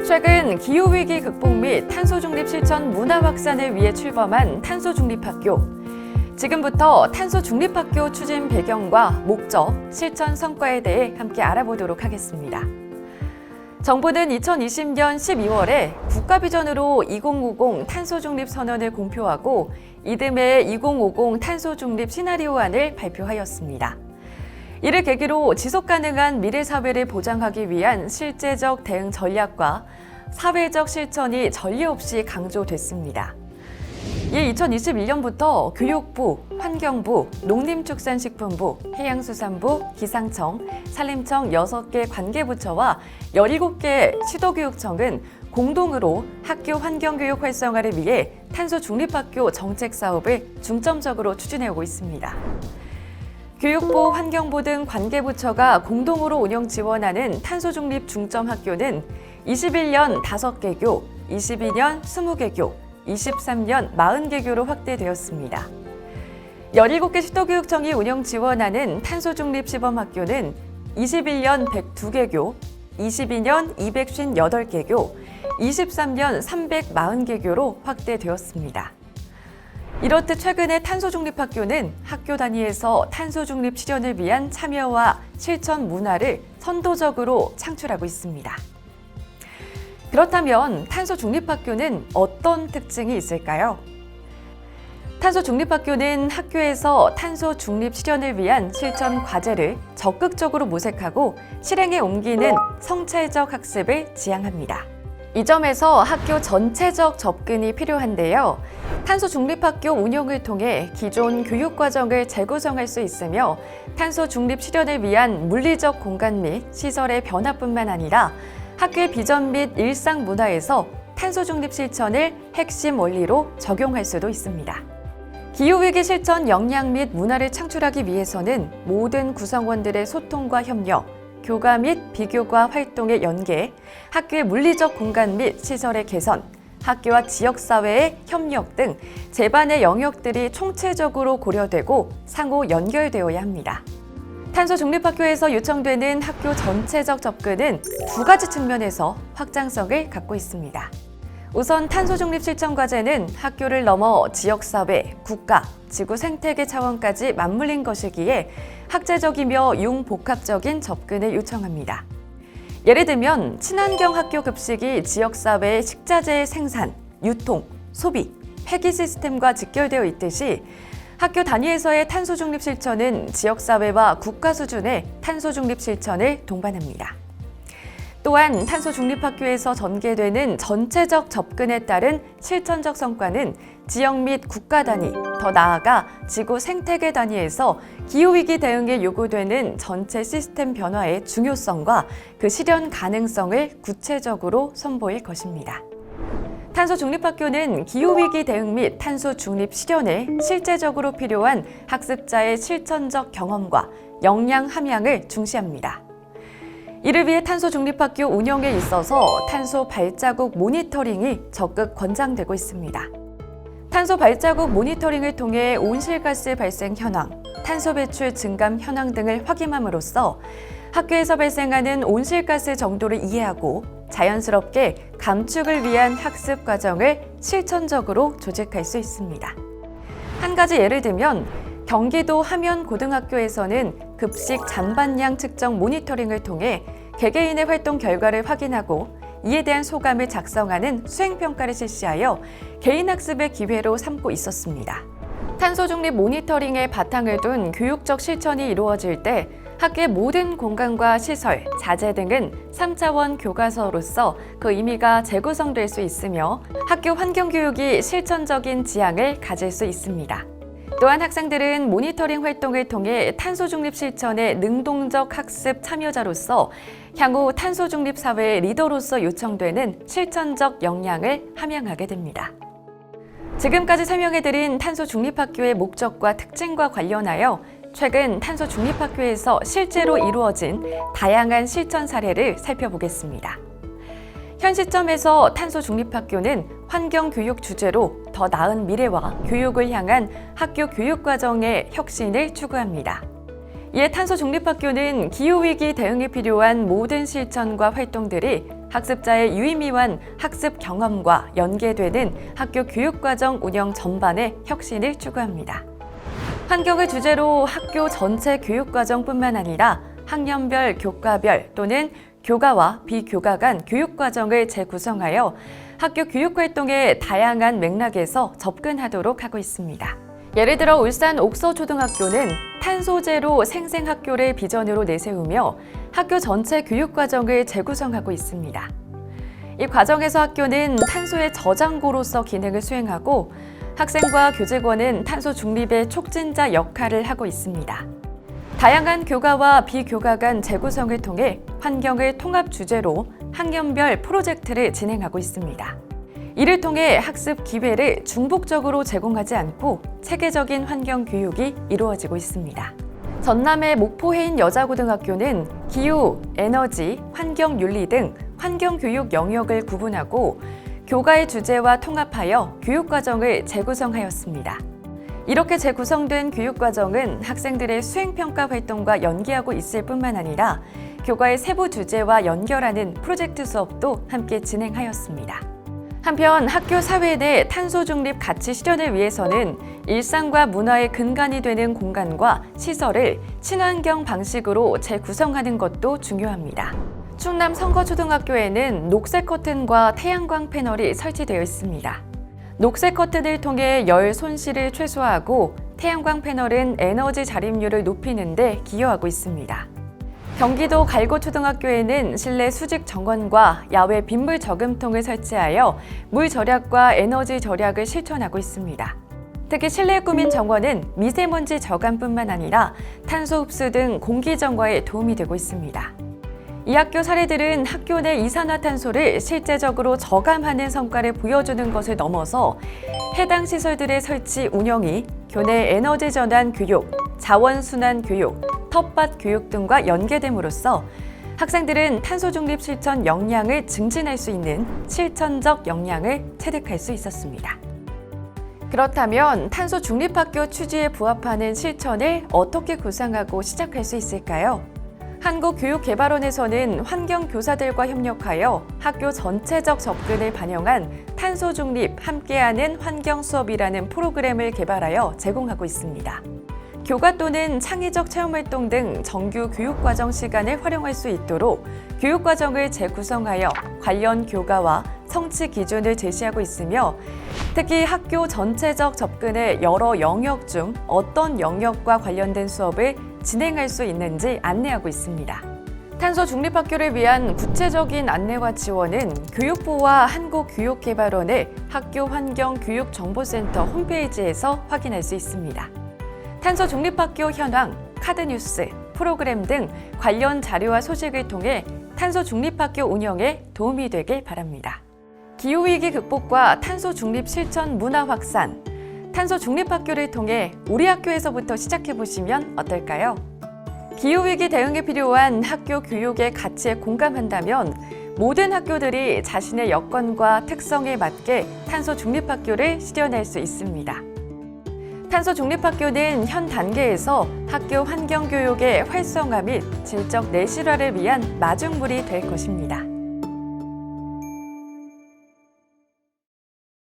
최근 기후위기 극복 및 탄소중립 실천 문화 확산을 위해 출범한 탄소중립학교. 지금부터 탄소중립학교 추진 배경과 목적, 실천 성과에 대해 함께 알아보도록 하겠습니다. 정부는 2020년 12월에 국가비전으로 2050 탄소중립 선언을 공표하고 이듬해 2050 탄소중립 시나리오안을 발표하였습니다. 이를 계기로 지속가능한 미래사회를 보장하기 위한 실제적 대응 전략과 사회적 실천이 전례 없이 강조됐습니다. 이에 2021년부터 교육부, 환경부, 농림축산식품부, 해양수산부, 기상청, 산림청 6개 관계부처와 17개 시도교육청은 공동으로 학교 환경교육 활성화를 위해 탄소중립학교 정책 사업을 중점적으로 추진해오고 있습니다. 교육부, 환경부 등 관계부처가 공동으로 운영 지원하는 탄소중립 중점학교는 21년 5개 교, 22년 20개 교, 23년 40개 교로 확대되었습니다. 17개 시도교육청이 운영 지원하는 탄소중립 시범학교는 21년 102개 교, 22년 258개 교, 23년 340개 교로 확대되었습니다. 이렇듯 최근에 탄소중립학교는 학교 단위에서 탄소중립 실현을 위한 참여와 실천 문화를 선도적으로 창출하고 있습니다. 그렇다면 탄소중립학교는 어떤 특징이 있을까요? 탄소중립학교는 학교에서 탄소중립 실현을 위한 실천 과제를 적극적으로 모색하고 실행에 옮기는 성찰적 학습을 지향합니다. 이 점에서 학교 전체적 접근이 필요한데요. 탄소중립학교 운영을 통해 기존 교육과정을 재구성할 수 있으며 탄소중립 실현을 위한 물리적 공간 및 시설의 변화뿐만 아니라 학교의 비전 및 일상 문화에서 탄소중립 실천을 핵심 원리로 적용할 수도 있습니다. 기후위기 실천 역량 및 문화를 창출하기 위해서는 모든 구성원들의 소통과 협력, 교과 및 비교과 활동의 연계, 학교의 물리적 공간 및 시설의 개선, 학교와 지역사회의 협력 등 제반의 영역들이 총체적으로 고려되고 상호 연결되어야 합니다. 탄소중립학교에서 요청되는 학교 전체적 접근은 두 가지 측면에서 확장성을 갖고 있습니다. 우선 탄소중립 실천 과제는 학교를 넘어 지역사회, 국가, 지구 생태계 차원까지 맞물린 것이기에 학제적이며 융복합적인 접근을 요청합니다. 예를 들면 친환경 학교 급식이 지역사회의 식자재의 생산, 유통, 소비, 폐기 시스템과 직결되어 있듯이 학교 단위에서의 탄소중립 실천은 지역사회와 국가 수준의 탄소중립 실천을 동반합니다. 또한 탄소중립학교에서 전개되는 전체적 접근에 따른 실천적 성과는 지역 및 국가 단위, 더 나아가 지구 생태계 단위에서 기후위기 대응에 요구되는 전체 시스템 변화의 중요성과 그 실현 가능성을 구체적으로 선보일 것입니다. 탄소중립학교는 기후위기 대응 및 탄소중립 실현에 실제적으로 필요한 학습자의 실천적 경험과 역량 함양을 중시합니다. 이를 위해 탄소중립학교 운영에 있어서 탄소 발자국 모니터링이 적극 권장되고 있습니다. 탄소 발자국 모니터링을 통해 온실가스 발생 현황, 탄소 배출 증감 현황 등을 확인함으로써 학교에서 발생하는 온실가스 정도를 이해하고 자연스럽게 감축을 위한 학습 과정을 실천적으로 조직할 수 있습니다. 한 가지 예를 들면 경기도 함현고등학교에서는 급식 잔반량 측정 모니터링을 통해 개개인의 활동 결과를 확인하고 이에 대한 소감을 작성하는 수행평가를 실시하여 개인학습의 기회로 삼고 있었습니다. 탄소중립 모니터링의 바탕을 둔 교육적 실천이 이루어질 때 학교의 모든 공간과 시설, 자재 등은 3차원 교과서로서 그 의미가 재구성될 수 있으며 학교 환경교육이 실천적인 지향을 가질 수 있습니다. 또한 학생들은 모니터링 활동을 통해 탄소중립 실천의 능동적 학습 참여자로서 향후 탄소중립 사회의 리더로서 요청되는 실천적 역량을 함양하게 됩니다. 지금까지 설명해드린 탄소중립학교의 목적과 특징과 관련하여 최근 탄소중립학교에서 실제로 이루어진 다양한 실천 사례를 살펴보겠습니다. 현 시점에서 탄소중립학교는 환경교육 주제로 더 나은 미래와 교육을 향한 학교 교육과정의 혁신을 추구합니다. 이에 탄소 중립학교는 기후위기 대응에 필요한 모든 실천과 활동들이 학습자의 유의미한 학습 경험과 연계되는 학교 교육과정 운영 전반의 혁신을 추구합니다. 환경을 주제로 학교 전체 교육과정뿐만 아니라 학년별, 교과별 또는 교과와 비교과 간 교육과정을 재구성하여 학교 교육활동의 다양한 맥락에서 접근하도록 하고 있습니다. 예를 들어 울산 옥서초등학교는 탄소제로 생생학교를 비전으로 내세우며 학교 전체 교육과정을 재구성하고 있습니다. 이 과정에서 학교는 탄소의 저장고로서 기능을 수행하고 학생과 교직원은 탄소 중립의 촉진자 역할을 하고 있습니다. 다양한 교과와 비교과 간 재구성을 통해 환경을 통합 주제로 학년별 프로젝트를 진행하고 있습니다. 이를 통해 학습 기회를 중복적으로 제공하지 않고 체계적인 환경 교육이 이루어지고 있습니다. 전남의 목포해인 여자고등학교는 기후, 에너지, 환경윤리 등 환경교육 영역을 구분하고 교과의 주제와 통합하여 교육과정을 재구성하였습니다. 이렇게 재구성된 교육과정은 학생들의 수행평가 활동과 연계하고 있을 뿐만 아니라 교과의 세부 주제와 연결하는 프로젝트 수업도 함께 진행하였습니다. 한편 학교 사회 내 탄소 중립 가치 실현을 위해서는 일상과 문화의 근간이 되는 공간과 시설을 친환경 방식으로 재구성하는 것도 중요합니다. 충남 성거초등학교에는 녹색 커튼과 태양광 패널이 설치되어 있습니다. 녹색 커튼을 통해 열 손실을 최소화하고 태양광 패널은 에너지 자립률을 높이는 데 기여하고 있습니다. 경기도 갈고초등학교에는 실내 수직 정원과 야외 빗물 저금통을 설치하여 물 절약과 에너지 절약을 실천하고 있습니다. 특히 실내에 꾸민 정원은 미세먼지 저감뿐만 아니라 탄소 흡수 등 공기 정화에 도움이 되고 있습니다. 이 학교 사례들은 학교 내 이산화탄소를 실제적으로 저감하는 성과를 보여주는 것을 넘어서 해당 시설들의 설치 운영이 교내 에너지 전환 교육, 자원순환 교육, 텃밭 교육 등과 연계됨으로써 학생들은 탄소 중립 실천 역량을 증진할 수 있는 실천적 역량을 체득할 수 있었습니다. 그렇다면 탄소 중립학교 취지에 부합하는 실천을 어떻게 구상하고 시작할 수 있을까요? 한국교육개발원에서는 환경교사들과 협력하여 학교 전체적 접근을 반영한 탄소 중립 함께하는 환경 수업이라는 프로그램을 개발하여 제공하고 있습니다. 교과 또는 창의적 체험활동 등 정규 교육과정 시간을 활용할 수 있도록 교육과정을 재구성하여 관련 교과와 성취 기준을 제시하고 있으며 특히 학교 전체적 접근의 여러 영역 중 어떤 영역과 관련된 수업을 진행할 수 있는지 안내하고 있습니다. 탄소 중립학교를 위한 구체적인 안내와 지원은 교육부와 한국교육개발원의 학교환경교육정보센터 홈페이지에서 확인할 수 있습니다. 탄소 중립학교 현황, 카드뉴스, 프로그램 등 관련 자료와 소식을 통해 탄소 중립학교 운영에 도움이 되길 바랍니다. 기후위기 극복과 탄소 중립 실천 문화 확산, 탄소 중립학교를 통해 우리 학교에서부터 시작해보시면 어떨까요? 기후위기 대응에 필요한 학교 교육의 가치에 공감한다면 모든 학교들이 자신의 여건과 특성에 맞게 탄소 중립학교를 실현할 수 있습니다. 탄소 중립학교는 현 단계에서 학교 환경교육의 활성화 및 질적 내실화를 위한 마중물이 될 것입니다.